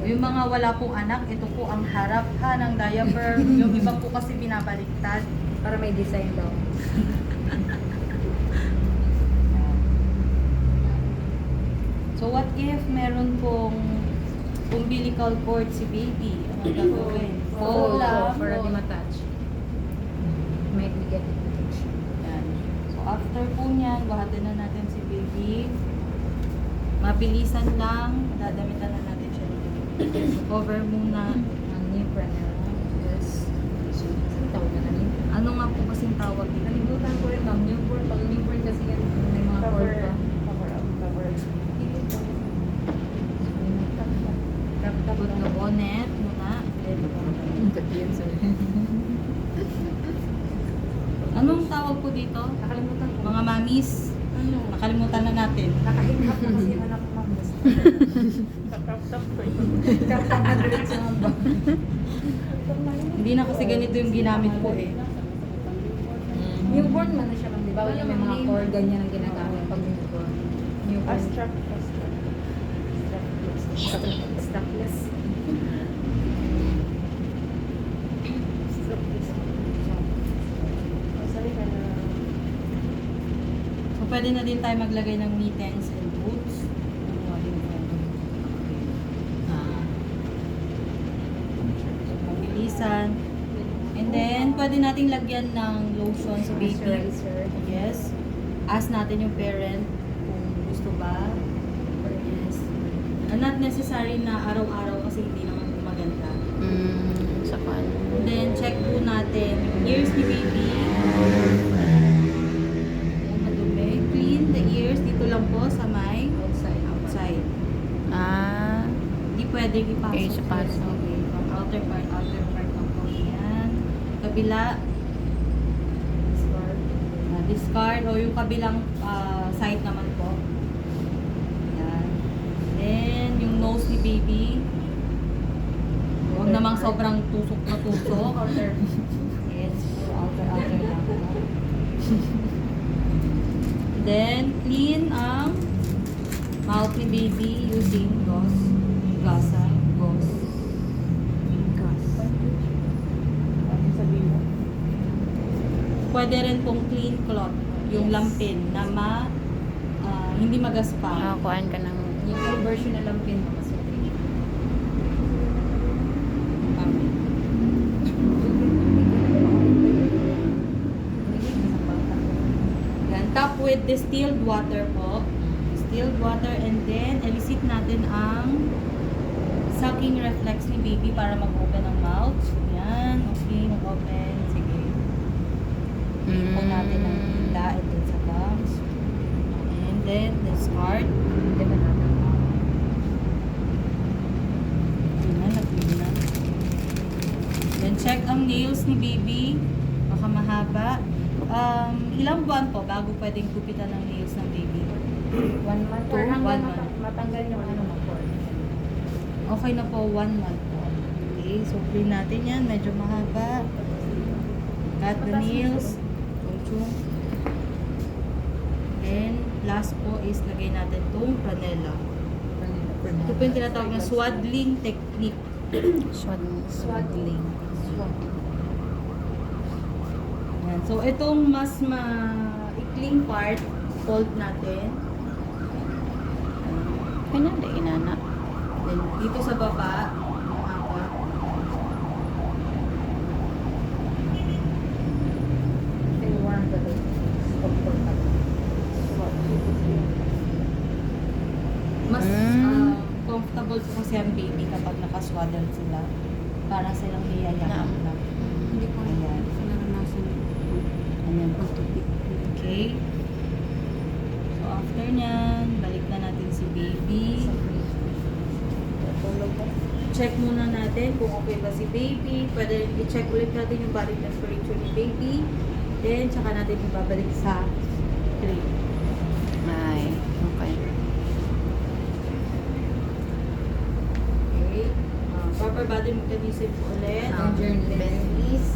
Yung mga wala pong anak, ito po ang harap ha ng diaper. Yung iba po kasi binabaliktad. Para may design daw. So what if meron pong umbilical cord si baby? Ano gagawin? Fold lang. Para di matouch. Might be getting touch. Yan. So after po niyan, buhatin na natin si baby. Mabilisan lang. Dadamitan na natin siya dito. Cover muna. Ang nipron na. Yes. Saan tawag na namin? Ano nga po kasing tawag dito? Nalimutan ko rin ma'am. Newborn. Pag newborn kasi yan, may mga cord pa. Tapos na bonnet muna. Anong tawag po dito? Nakalimutan ko. Mga mamis. Ano? Nakalimutan na natin. Nakahingap na kasi yung anak ko ma'am. Kakap-tap ko eh. Kakap na direct sa mamba. Hindi na kasi ganito yung ginamit ko eh. Newborn man na siya ma'am. Di ba? Yung may mga cord ganyan ang ginagamit pag newborn. Newborn. Strapless. So pwede na din tayo maglagay ng mittens and boots. Pabilisan. And then, pwede nating lagyan ng lotion sa baby. Moisturizer. Yes. Ask natin yung parent kung gusto ba. Yes. Not necessary na araw-araw kasi hindi naman po maganda. Sa pan. And then, check po natin yung ears ni baby. Yung madumi. Clean the ears. Dito lang po sa may outside. Hindi pwedeng ipasok. Okay, sa pasok. Okay, from outer part lang po. Yan. Kabila. Discard. O yung kabilang side naman po. Yan. Then, yung nose ni baby. Huwag namang sobrang tusok na tusok. Yes, outer lang po. Then, clean ang mouth ni baby using gauze. Gauze. Pwede rin pong clean cloth, yung lampin na hindi magaspang. Nakakuhaan ka ng... Yung full version na lang pin mo kasi. Yan, top with distilled water po. Distilled water, and then elicit natin ang sucking reflex ni baby para mag-open ang mouth. Yan, okay, mag-open. Sige. Ipon natin ang hila and then sa gums. And then, discard. Diba natin? Ayan, nag-clean na. Then, check ang nails ni baby. Baka mahaba. Ilang buwan po bago pwedeng kupitan ng nails ng baby? 1 month. Or 1 hanggang month. matanggal yung ano mo cord. Okay na po, 1 month po. Okay, so clean natin yan. Medyo mahaba. Cut the nails. Tunchong. Then, last po is lagay natin itong panela. Ito po yung tinatawag na swaddling technique. Swaddling. Yan. So, itong mas maikling part, fold natin. Kanya, di inana. Then, dito sa baba, mahaba. Feel warm the Mas comfortable po kasi ang baby kapag nakaswaddle sila. Para silang niyayakan lang. Hindi ko Ayan. naranasan. Ayan. Okay. So, after nyan, balik na natin si baby. Check muna natin kung okay ba si baby. Pwede i-check ulit natin yung body temperature ni baby. Then, tsaka natin ibabalik sa crib. Ay, okay. Okay. Proper body mechanism po ulit. Journey. Then, release.